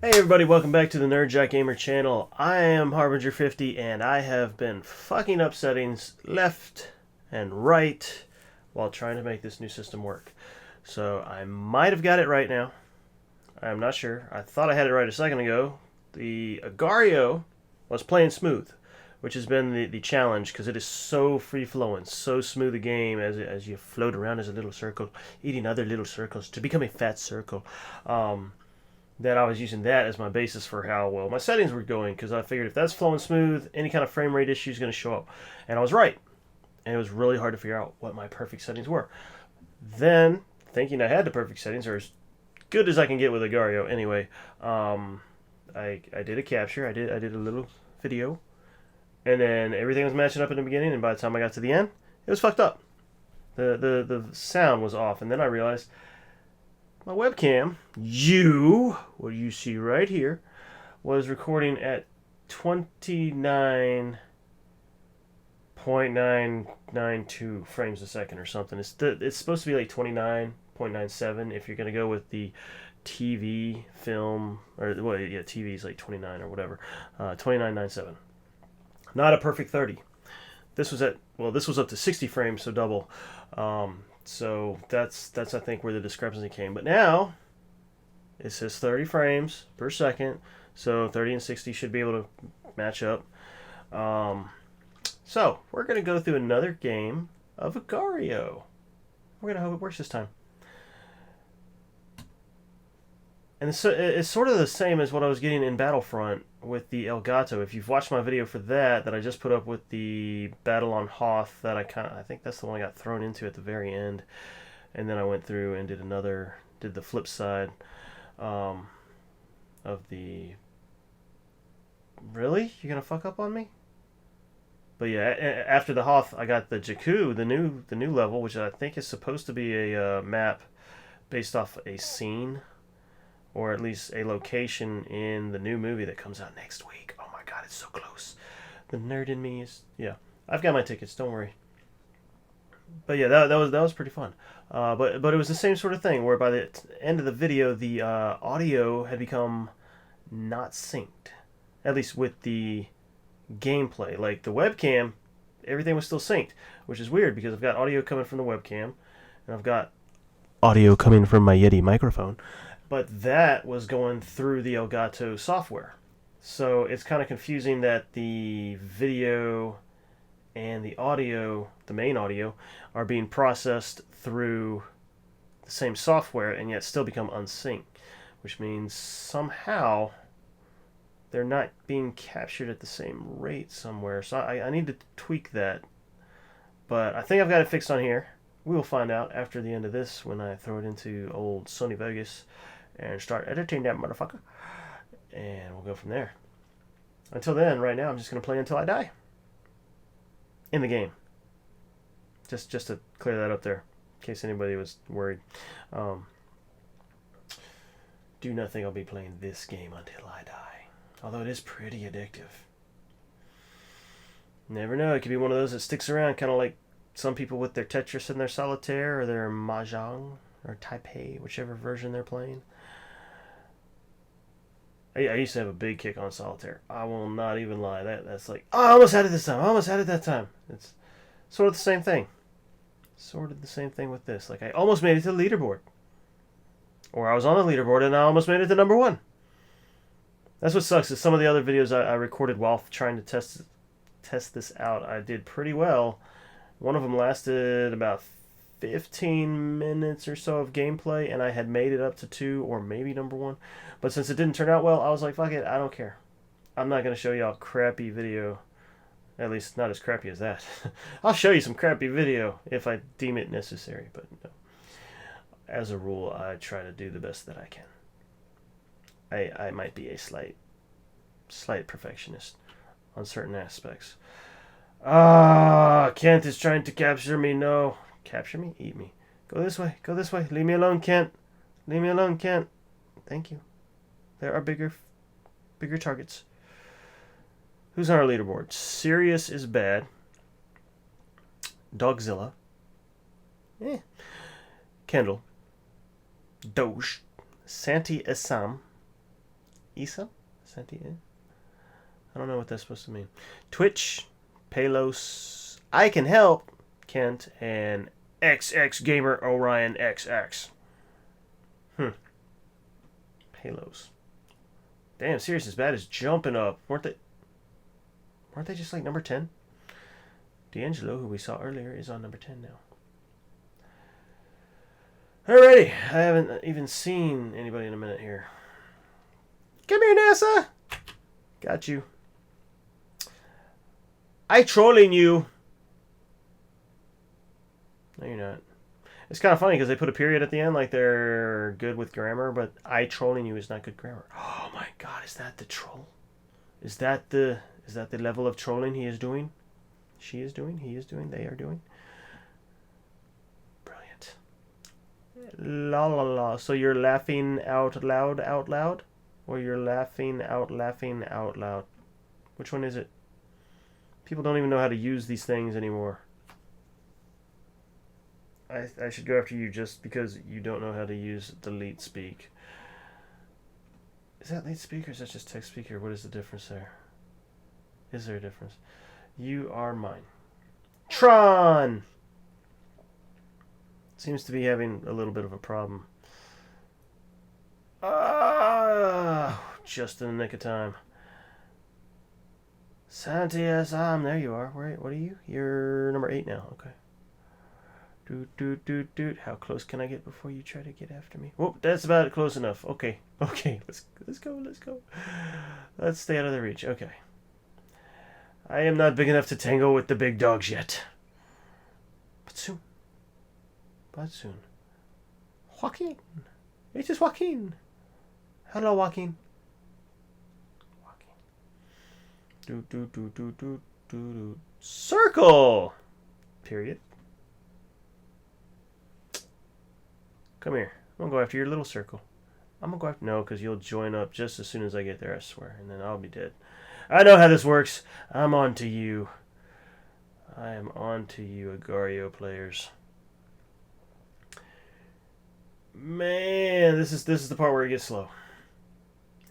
Hey everybody, welcome back to the NerdJock Gamer channel. I am Harbinger50 and I have been fucking up settings left and right while trying to make this new system work. So I might have got it right now. I'm not sure. I thought I had it right a second ago. The Agario was playing smooth, which has been the challenge because it is so free-flowing, so smooth a game as you float around as a little circle, eating other little circles to become a fat circle. That I was using that as my basis for how well my settings were going, because I figured if that's flowing smooth, any kind of frame rate issue is going to show up. And I was right. And it was really hard to figure out what my perfect settings were. Then, thinking I had the perfect settings, or as good as I can get with Agario anyway, I did a capture. I did a little video. And then everything was matching up in the beginning, and by the time I got to the end, it was fucked up. The sound was off, and then I realized my webcam, what you see right here, was recording at 29.992 frames a second or something. It's supposed to be like 29.97 if you're going to go with the TV film, or well, yeah, TV is like 29 or whatever, 29.97. Not a perfect 30. This was up to 60 frames, so double. So that's I think where the discrepancy came. But now it says 30 frames per second, so 30 and 60 should be able to match up. So we're gonna go through another game of Agario. We're gonna hope it works this time. And it's sort of the same as what I was getting in Battlefront with the Elgato. If you've watched my video for that I just put up with the Battle on Hoth, that I think that's the one I got thrown into at the very end, and then I went through and did the flip side of the. Really? You're gonna fuck up on me? But yeah, after the Hoth, I got the Jakku, the new level, which I think is supposed to be a map based off a scene, or at least a location in the new movie that comes out next week. Oh my god, it's so close. The nerd in me is, yeah. I've got my tickets, don't worry. But yeah, that was pretty fun. But it was the same sort of thing where by the end of the video, the audio had become not synced, at least with the gameplay. Like the webcam, everything was still synced, which is weird because I've got audio coming from the webcam, and I've got audio coming from my Yeti microphone. But that was going through the Elgato software. So it's kind of confusing that the video and the audio, the main audio, are being processed through the same software and yet still become unsynced, which means somehow they're not being captured at the same rate somewhere. So I need to tweak that. But I think I've got it fixed on here. We will find out after the end of this when I throw it into old Sony Vegas and start editing that motherfucker. And we'll go from there. Until then, right now, I'm just going to play until I die. In the game. Just to clear that up there, in case anybody was worried. Do not think I'll be playing this game until I die. Although it is pretty addictive. Never know, it could be one of those that sticks around, kind of like some people with their Tetris and their Solitaire, or their Mahjong, or Taipei, whichever version they're playing. I used to have a big kick on Solitaire. I will not even lie. That's like, oh, I almost had it this time. I almost had it that time. It's sort of the same thing. Sort of the same thing with this. Like, I almost made it to the leaderboard. Or I was on the leaderboard and I almost made it to number 1. That's what sucks, is some of the other videos I recorded while trying to test this out, I did pretty well. One of them lasted about 15 minutes or so of gameplay, and I had made it up to 2 or maybe number 1. But since it didn't turn out well, I was like, fuck it, I don't care. I'm not going to show y'all crappy video. At least not as crappy as that. I'll show you some crappy video if I deem it necessary, but no. As a rule, I try to do the best that I can. I might be a slight perfectionist on certain aspects. Kent is trying to capture me. No. Capture me? Eat me. Go this way. Go this way. Leave me alone, Kent. Leave me alone, Kent. Thank you. There are bigger targets. Who's on our leaderboard? Sirius is bad. Dogzilla. Kendall. Doge. Santi Assam. Isa? Is that the end? I don't know what that's supposed to mean. Twitch, Palos, I Can Help, Kent, and XX Gamer Orion XX. Palos. Damn, Serious Is Bad is jumping up. Weren't they just like number 10? D'Angelo, who we saw earlier, is on number 10 now. Alrighty, I haven't even seen anybody in a minute here. Come here, NASA! Got you. I trolling you. No, you're not. It's kind of funny because they put a period at the end like they're good with grammar, but I trolling you is not good grammar. Oh my god, is that the troll? Is that the level of trolling he is doing? She is doing, he is doing, they are doing? Brilliant. La la la. So you're laughing out loud? Or you're laughing out loud? Which one is it? People don't even know how to use these things anymore. I should go after you just because you don't know how to use delete speak. Is that lead speak or is that just text speaker? What is the difference there? Is there a difference? You are mine. Tron! Seems to be having a little bit of a problem. Just in the nick of time. Santias, there you are. What are you? You're number 8 now. Okay. Doot. How close can I get before you try to get after me? Whoop, that's about close enough. Okay. Let's go. Let's stay out of the reach. Okay. I am not big enough to tangle with the big dogs yet. But soon. Joaquin. It is Joaquin. Hello, Joaquin. Do. Circle. Period. Come here. I'm going to go after your little circle. I'm going to go after... No, because you'll join up just as soon as I get there, I swear. And then I'll be dead. I know how this works. I'm on to you. I am on to you, Agario players. Man, this is the part where it gets slow.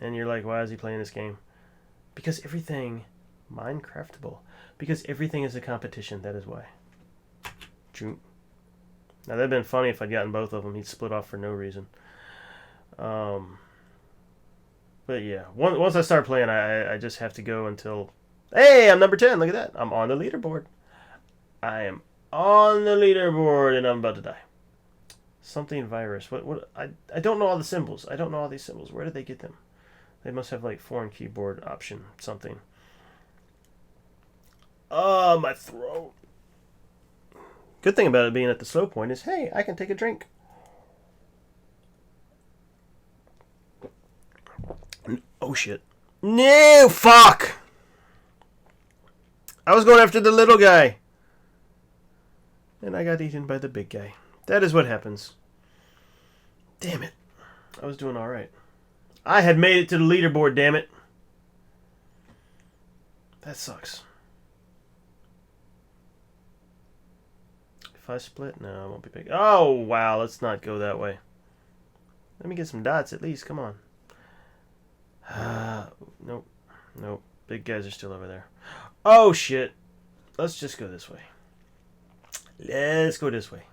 And you're like, why is he playing this game? Because everything... Minecraftable. Because everything is a competition. That is why. Now, that'd have been funny if I'd gotten both of them. He'd split off for no reason. But yeah, once I start playing, I just have to go until... Hey, I'm number 10. Look at that. I'm on the leaderboard. I am on the leaderboard, and I'm about to die. Something virus. What? I don't know all the symbols. I don't know all these symbols. Where did they get them? They must have, like, foreign keyboard option something. Oh, my throat. Good thing about it being at the slow point is, hey, I can take a drink. Oh, shit. No, fuck! I was going after the little guy. And I got eaten by the big guy. That is what happens. Damn it. I was doing alright. I had made it to the leaderboard, damn it. That sucks. If I split? No, it won't be big. Oh, wow. Let's not go that way. Let me get some dots at least. Come on. Nope. Big guys are still over there. Oh, shit. Let's just go this way. Let's go this way.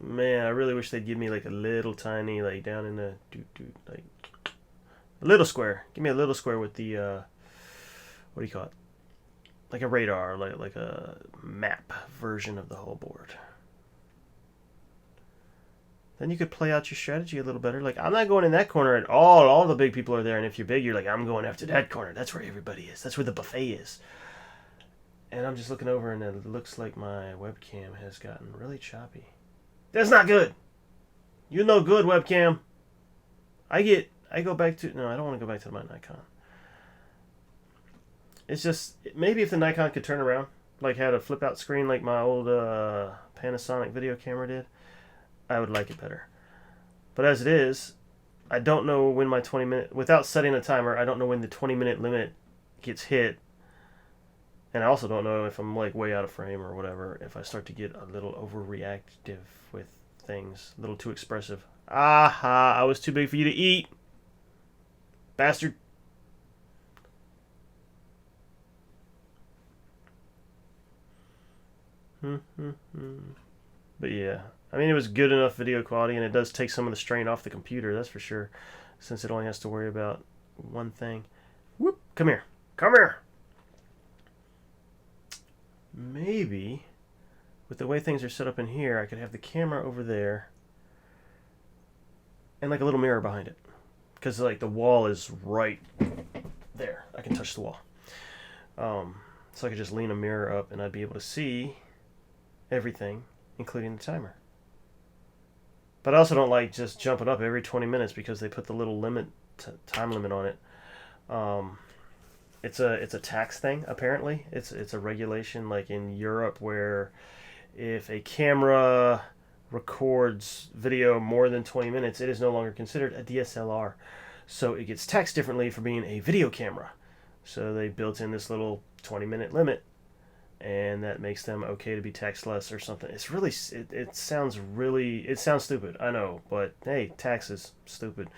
Man, I really wish they'd give me like a little tiny, like down in the... like a little square. Give me a little square with the... what do you call it? Like a radar, like a map version of the whole board. Then you could play out your strategy a little better. Like, I'm not going in that corner at all. All the big people are there, and if you're big, you're like, I'm going after that corner. That's where everybody is. That's where the buffet is. And I'm just looking over, and it looks like my webcam has gotten really choppy. That's not good. You know good, webcam. I go back to... No, I don't want to go back to my Nikon. It's just, maybe if the Nikon could turn around, like had a flip out screen like my old Panasonic video camera did, I would like it better. But as it is, I don't know when my 20-minute, without setting a timer, I don't know when the 20-minute limit gets hit. And I also don't know if I'm like way out of frame or whatever, if I start to get a little overreactive with things, a little too expressive. Aha, I was too big for you to eat. Bastard. But yeah, I mean, it was good enough video quality, and it does take some of the strain off the computer, that's for sure, since it only has to worry about one thing. Whoop, come here. Come here. Maybe, with the way things are set up in here, I could have the camera over there, and like a little mirror behind it. Because like the wall is right there. I can touch the wall. So I could just lean a mirror up, and I'd be able to see everything, including the timer. But I also don't like just jumping up every 20 minutes because they put the little time limit on it. It's a tax thing, apparently. It's a regulation like in Europe where if a camera records video more than 20 minutes, it is no longer considered a DSLR. So it gets taxed differently for being a video camera. So they built in this little 20-minute limit, and that makes them okay to be taxed less or something. It's really, it sounds stupid, I know, but hey, taxes, stupid.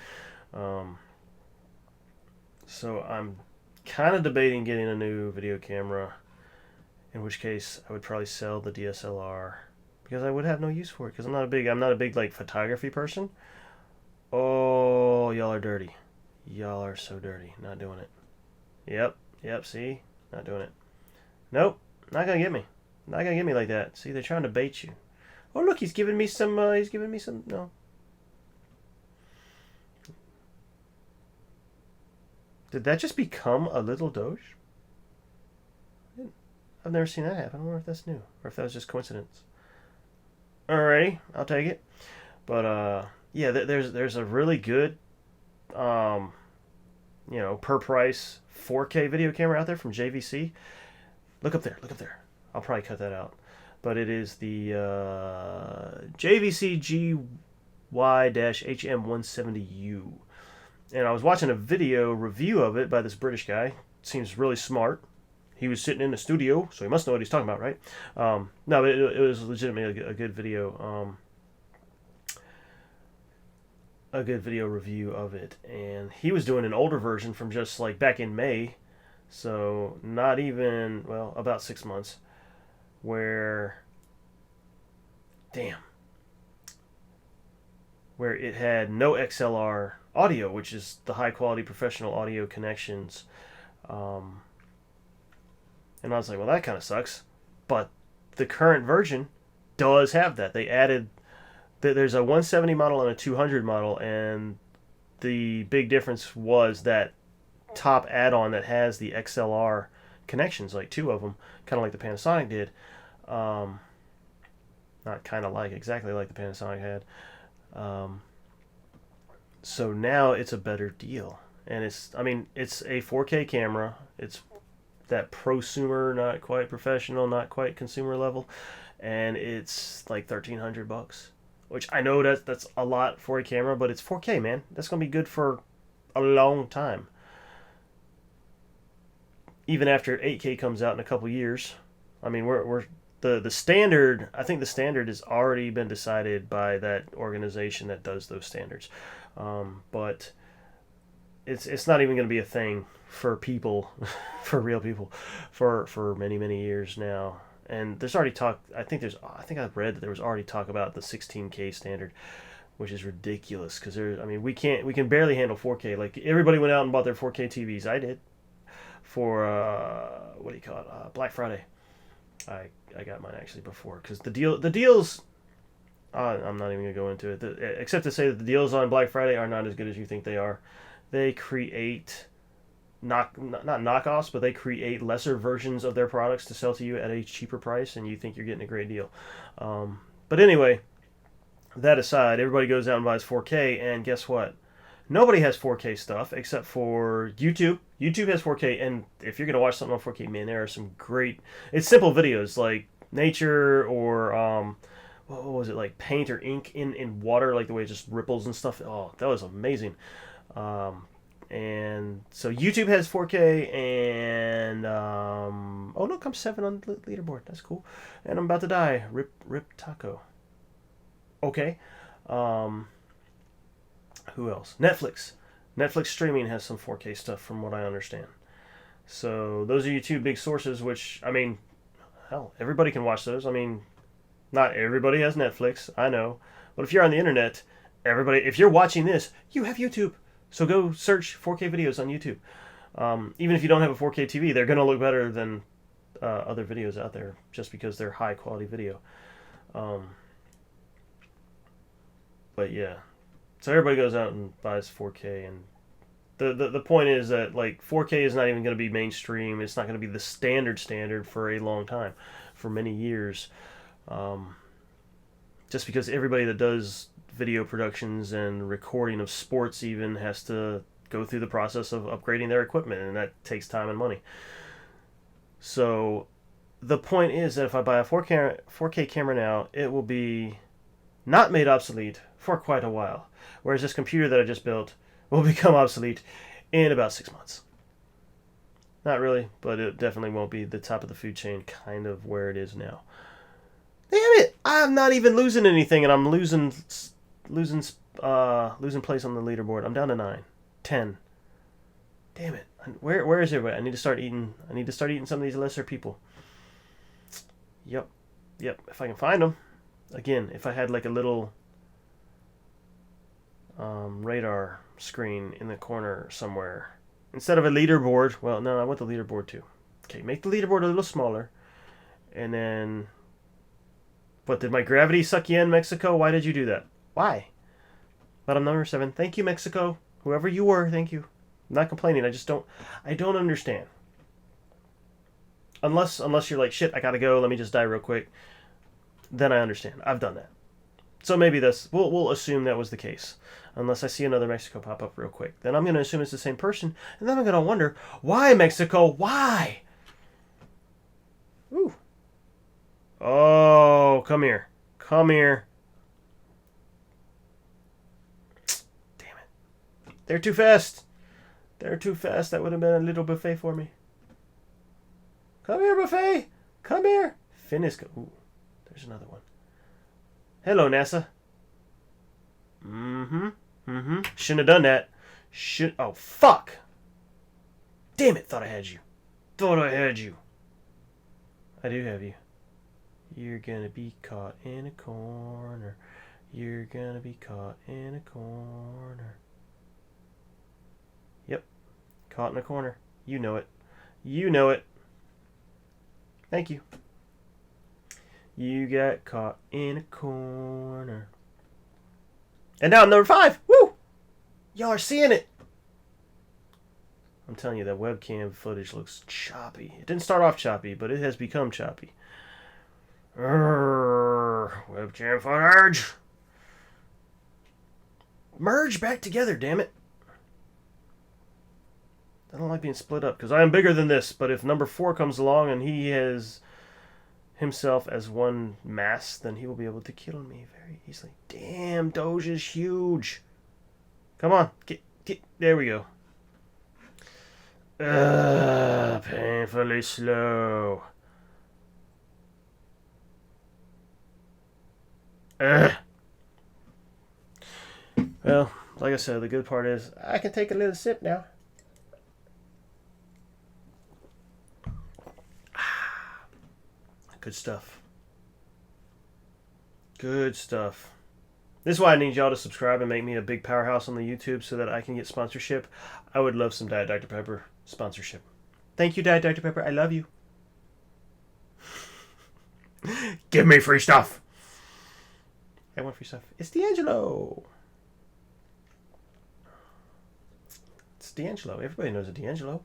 So I'm kind of debating getting a new video camera, in which case I would probably sell the DSLR because I would have no use for it because I'm not a big like photography person. Oh, y'all are dirty. Y'all are so dirty. Not doing it. Yep, see? Not doing it. Nope. Not gonna get me. Not gonna get me like that. See, they're trying to bait you. Oh, look, he's giving me some, no. Did that just become a little Doge? I've never seen that happen. I wonder if that's new. Or if that was just coincidence. Alrighty, I'll take it. But, yeah, there's a really good, per price 4K video camera out there from JVC. Look up there. I'll probably cut that out. But it is the JVC GY-HM170U. And I was watching a video review of it by this British guy. Seems really smart. He was sitting in the studio, so he must know what he's talking about, right? No, but it was legitimately a good video. A good video review of it. And he was doing an older version from just like back in May. So not even, well, about 6 months. Where it had no XLR audio, which is the high quality professional audio connections. And I was like, well, that kind of sucks. But the current version does have that. They added, there's a 170 model and a 200 model, and the big difference was that top add-on that has the XLR connections, like 2 of them, kind of like the Panasonic did. Not kind of like, exactly like the Panasonic had. So now it's a better deal. And it's a 4K camera. It's that prosumer, not quite professional, not quite consumer level. And it's like $1,300, which I know that's a lot for a camera, but it's 4K, man. That's going to be good for a long time. Even after 8K comes out in a couple years. I mean, we're the standard. I think the standard has already been decided by that organization that does those standards, but it's not even going to be a thing for people, for real people, for many years now. And there's already talk. I think I've read that there was already talk about the 16K standard, which is ridiculous because we can barely handle 4K. Like everybody went out and bought their 4K TVs. I did. For what do you call it? Black Friday. I got mine actually before because the deals. I'm not even gonna go into it. Except to say that the deals on Black Friday are not as good as you think they are. They create not knockoffs, but they create lesser versions of their products to sell to you at a cheaper price, and you think you're getting a great deal. But anyway, that aside, everybody goes out and buys 4K, and guess what? Nobody has 4K stuff except for YouTube. YouTube has 4K, and if you're going to watch something on 4K, man, there are some great... It's simple videos, like nature or, what was it, like paint or ink in water, like the way it just ripples and stuff. Oh, that was amazing. And so YouTube has 4K, and, oh, look, I'm 7 on the leaderboard. That's cool. And I'm about to die. Rip taco. Okay. Who else? Netflix. Netflix streaming has some 4K stuff from what I understand. So those are your two big sources, which, I mean, hell, everybody can watch those. I mean, not everybody has Netflix, I know. But if you're on the internet, if you're watching this, you have YouTube. So go search 4K videos on YouTube. Even if you don't have a 4K TV, they're going to look better than other videos out there just because they're high quality video. But yeah, so everybody goes out and buys 4K, and the point is that like 4K is not even going to be mainstream. It's not going to be the standard for a long time, for many years. Just because everybody that does video productions and recording of sports even has to go through the process of upgrading their equipment, and that takes time and money. So the point is that if I buy a 4K camera now, it will be not made obsolete for quite a while. Whereas this computer that I just built will become obsolete in about 6 months. Not really, but it definitely won't be the top of the food chain kind of where it is now. Damn it! I'm not even losing anything, and I'm losing place on the leaderboard. I'm down to 9, 10. Damn it! Where is everybody? I need to start eating some of these lesser people. Yep. If I can find them. Again, if I had like a little radar screen in the corner somewhere instead of a leaderboard. Well, no, I want the leaderboard too. Okay, make the leaderboard a little smaller, and then. What, did my gravity suck you in, Mexico? Why did you do that? Why? But I'm number 7. Thank you, Mexico. Whoever you were, thank you. I'm not complaining. I don't understand. Unless you're like, shit, I gotta go. Let me just die real quick. Then I understand. I've done that. So maybe we'll assume that was the case. Unless I see another Mexico pop up real quick. Then I'm going to assume it's the same person. And then I'm going to wonder, why, Mexico? Why? Ooh. Oh, come here. Come here. Damn it. They're too fast. They're too fast. That would have been a little buffet for me. Come here, buffet. Come here. Finisco. Ooh, there's another one. Hello, NASA. Shouldn't have done that. Oh, fuck. Damn it. Thought I had you. I do have you. You're gonna be caught in a corner. You're gonna be caught in a corner. Yep. Caught in a corner. You know it. You know it. Thank you. You got caught in a corner. And now I'm number 5. Woo! Y'all are seeing it. I'm telling you, that webcam footage looks choppy. It didn't start off choppy, but it has become choppy. Webcam footage. Merge back together, damn it. I don't like being split up because I am bigger than this, but if number 4 comes along and he has himself as one mass, then he will be able to kill me very easily. Damn, Doge is huge. Come on, get there we go. Painfully slow. Well, like I said, the good part is I can take a little sip now. Good stuff. Good stuff. This is why I need y'all to subscribe and make me a big powerhouse on the YouTube so that I can get sponsorship. I would love some Diet Dr. Pepper sponsorship. Thank you, Diet Dr. Pepper. I love you. Give me free stuff. I want free stuff. It's D'Angelo. It's D'Angelo. Everybody knows a D'Angelo.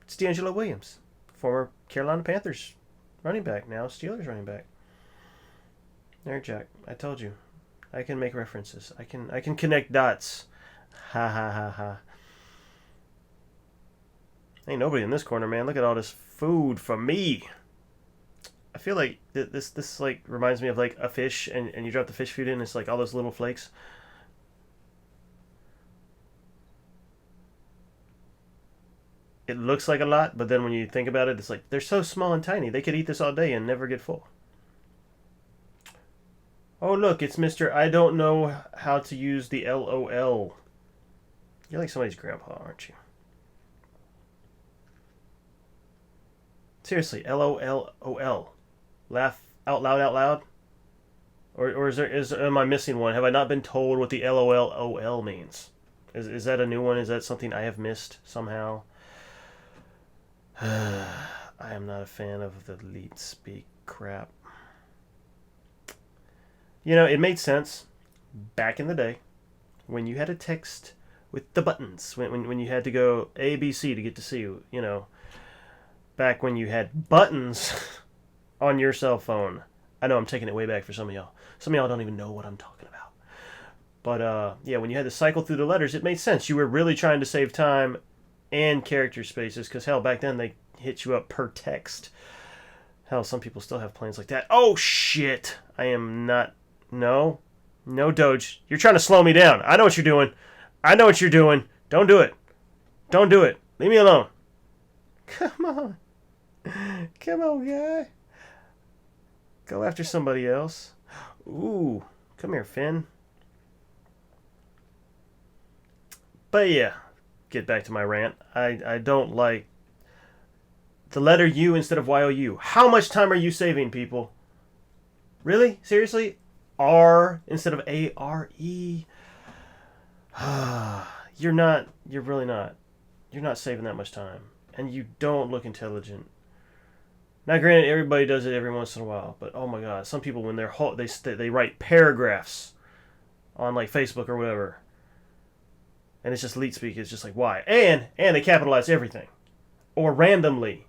It's D'Angelo Williams, former Carolina Panthers running back, now Steelers running back. NerdJock, I told you. I can make references. I can connect dots. Ha ha ha ha. Ain't nobody in this corner, man. Look at all this food for me. I feel like this like reminds me of like a fish, and you drop the fish food in, it's like all those little flakes. It looks like a lot, but then when you think about it, it's like they're so small and tiny. They could eat this all day and never get full. Oh, look, it's Mr. I don't know how to use the LOL. You're like somebody's grandpa, aren't you? Seriously, LOLOL. Laugh out loud, out loud. Or am I missing one? Have I not been told what the LOLOL means? Is that a new one? Is that something I have missed somehow? I am not a fan of the leet speak crap. You know, it made sense back in the day when you had to text with the buttons, when you had to go A, B, C to get to C, you know, back when you had buttons on your cell phone. I know I'm taking it way back for some of y'all. Some of y'all don't even know what I'm talking about. But, yeah, when you had to cycle through the letters, it made sense. You were really trying to save time and character spaces, because, hell, back then they hit you up per text. Hell, some people still have plans like that. Oh, shit! I am not... No. No, Doge. You're trying to slow me down. I know what you're doing. I know what you're doing. Don't do it. Don't do it. Leave me alone. Come on. Come on, guy. Go after somebody else. Ooh. Come here, Finn. But yeah, get back to my rant. I don't like the letter U instead of YOU. How much time are you saving, people? Really? Seriously? R instead of ARE? You're really not. You're not saving that much time. And you don't look intelligent. Now, granted, everybody does it every once in a while, but oh my god, some people when they write paragraphs on like Facebook or whatever, and it's just leet speak. It's just like why? And they capitalize everything, or randomly.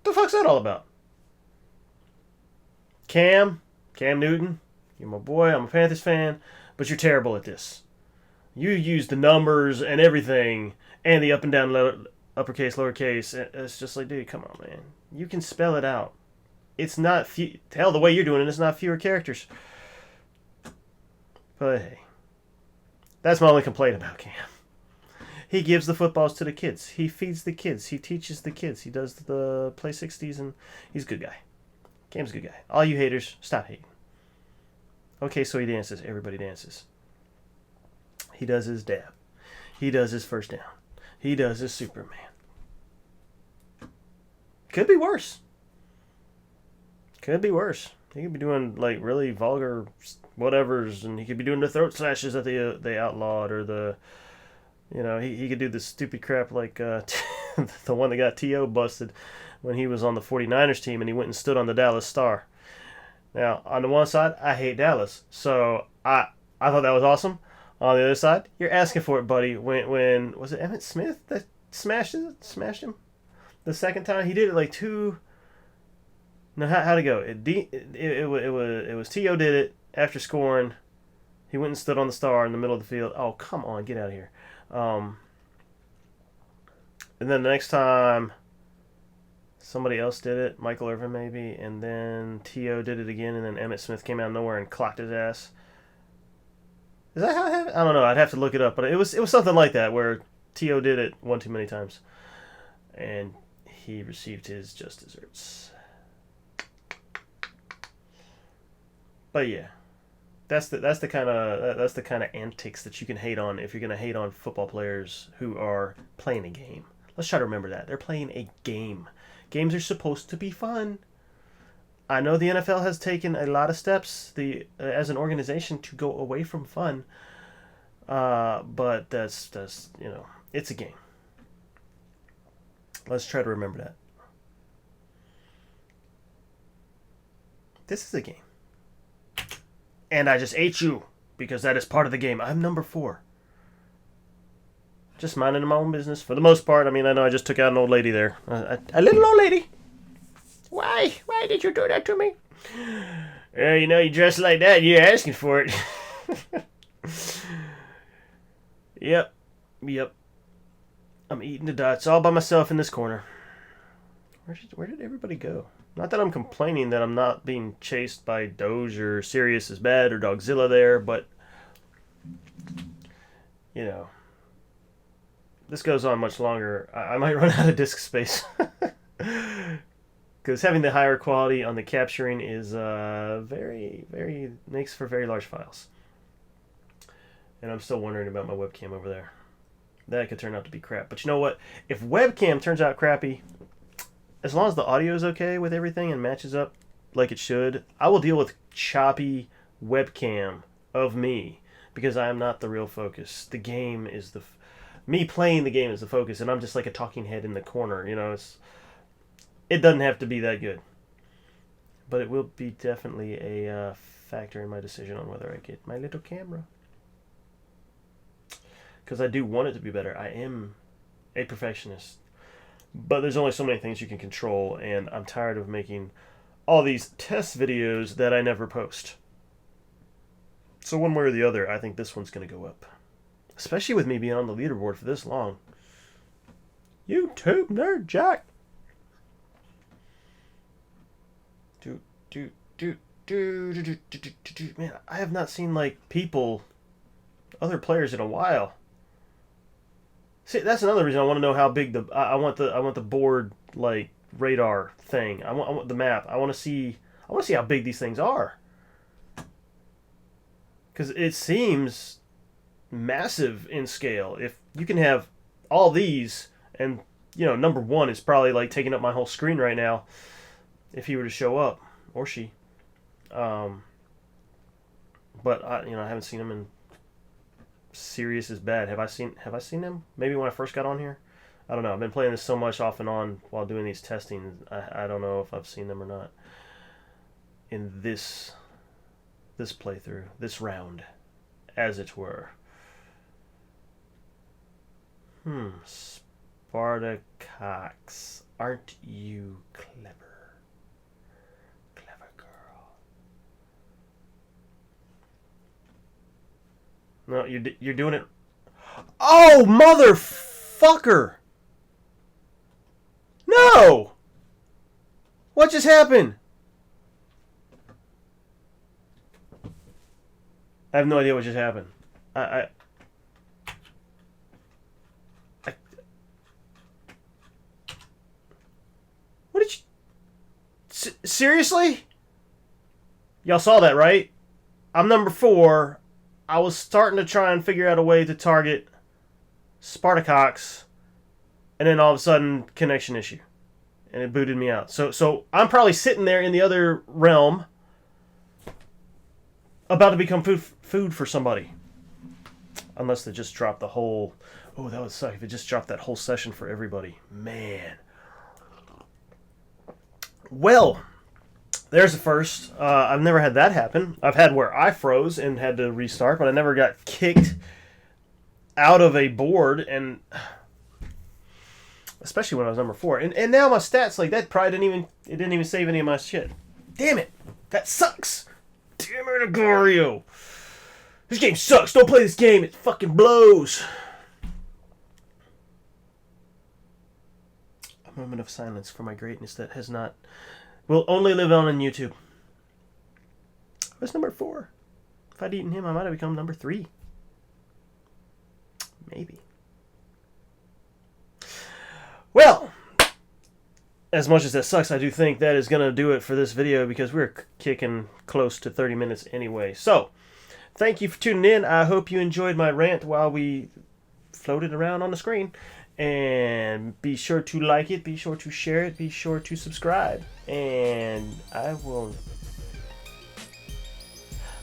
What the fuck's that all about? Cam Newton, you're my boy. I'm a Panthers fan, but you're terrible at this. You use the numbers and everything, and the up and down uppercase, lowercase. It's just like, dude, come on, man. You can spell it out. It's not hell, the way you're doing it, it's not fewer characters. But hey, that's my only complaint about Cam. He gives the footballs to the kids. He feeds the kids. He teaches the kids. He does the play 60s, and he's a good guy. Cam's a good guy. All you haters, stop hating. Okay, so he dances. Everybody dances. He does his dab. He does his first down. He does his Superman. Could be worse. Could be worse. He could be doing like really vulgar whatevers, and he could be doing the throat slashes that they outlawed, or the, you know, he could do the stupid crap like the one that got T.O. busted when he was on the 49ers team and he went and stood on the Dallas Star. Now, on the one side, I hate Dallas, so I thought that was awesome. On the other side, you're asking for it, buddy. When was it Emmitt Smith that smashed him? The second time he did it like two. No, how'd it go? It was T.O. did it after scoring. He went and stood on the star in the middle of the field. Oh, come on, get out of here. And then the next time, somebody else did it, Michael Irvin maybe, and then T.O. did it again, and then Emmitt Smith came out of nowhere and clocked his ass. Is that how it happened? I don't know. I'd have to look it up, but it was something like that where T.O. did it one too many times, and he received his just desserts. But yeah, that's the kind of antics that you can hate on if you're gonna hate on football players who are playing a game. Let's try to remember that they're playing a game. Games are supposed to be fun. I know the NFL has taken a lot of steps as an organization to go away from fun, but that's you know, it's a game. Let's try to remember that. This is a game. And I just ate you because that is part of the game. I'm number 4. Just minding my own business for the most part. I mean, I know I just took out an old lady there. A little old lady. Why? Why did you do that to me? You know, you dress like that, you're asking for it. Yep. I'm eating the dots all by myself in this corner. Where did everybody go? Not that I'm complaining that I'm not being chased by Doge or Sirius is bad or Dogzilla there, but, you know, this goes on much longer. I might run out of disk space. Because having the higher quality on the capturing is makes for very large files. And I'm still wondering about my webcam over there. that could turn out to be crap. But you know what? If webcam turns out crappy, as long as the audio is okay with everything and matches up like it should, I will deal with choppy webcam of me, because I am not the real focus. The game is me playing the game is the focus, and I'm just like a talking head in the corner. You know, it doesn't have to be that good, but it will be definitely a factor in my decision on whether I get my little camera. Because I do want it to be better. I am a perfectionist. But there's only so many things you can control, and I'm tired of making all these test videos that I never post. So one way or the other, I think this one's going to go up. Especially with me being on the leaderboard for this long. YouTube NerdJock. Man, I have not seen, like, other players in a while. See, that's another reason I want to know how big I want the board, like, radar thing. I want the map. I want to see how big these things are. Because it seems massive in scale. If you can have all these, and you know, number 1 is probably like taking up my whole screen right now. If he were to show up, or she. But I haven't seen him in. Serious is bad. Have I seen him? Maybe when I first got on here. I don't know. I've been playing this so much off and on while doing these testing. I don't know if I've seen them or not. In this playthrough, this round, as it were. Spartacox, aren't you clever? Clever girl. No, you're doing it. Oh, motherfucker! No! What just happened? I have no idea what just happened. What did you... Seriously? Y'all saw that, right? I'm number 4. I was starting to try and figure out a way to target Spartacox, and then all of a sudden, connection issue. And it booted me out. So I'm probably sitting there in the other realm, about to become food for somebody. Unless they just dropped the whole... Oh, that would suck if it just dropped that whole session for everybody. Man. Well... There's a first. I've never had that happen. I've had where I froze and had to restart, but I never got kicked out of a board, and especially when I was number 4. And now my stats, like, that probably didn't even save any of my shit. Damn it. That sucks. Damn it, Agario. This game sucks. Don't play this game. It fucking blows. A moment of silence for my greatness that will only live on YouTube. I was number 4. If I'd eaten him, I might have become number 3. Maybe. Well, as much as that sucks, I do think that is going to do it for this video, because we're kicking close to 30 minutes anyway. So, thank you for tuning in. I hope you enjoyed my rant while we floated around on the screen. And be sure to like it, be sure to share it, be sure to subscribe. And I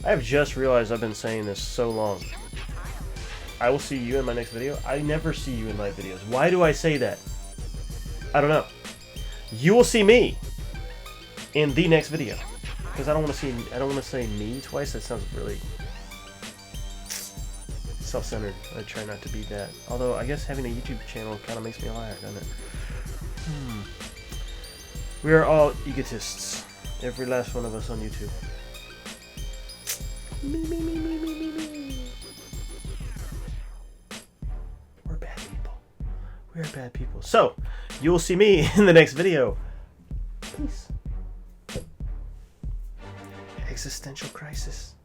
have just realized I've been saying this so long. I will see you in my next video. I never see you in my videos. Why do I say that? I don't know. You will see me in the next video. Because I don't want to say me twice. That sounds really self-centered. I try not to be that. Although I guess having a YouTube channel kind of makes me a liar, doesn't it? We are all egotists. Every last one of us on YouTube. Me. We're bad people. We're bad people. So, you will see me in the next video. Peace. Existential crisis.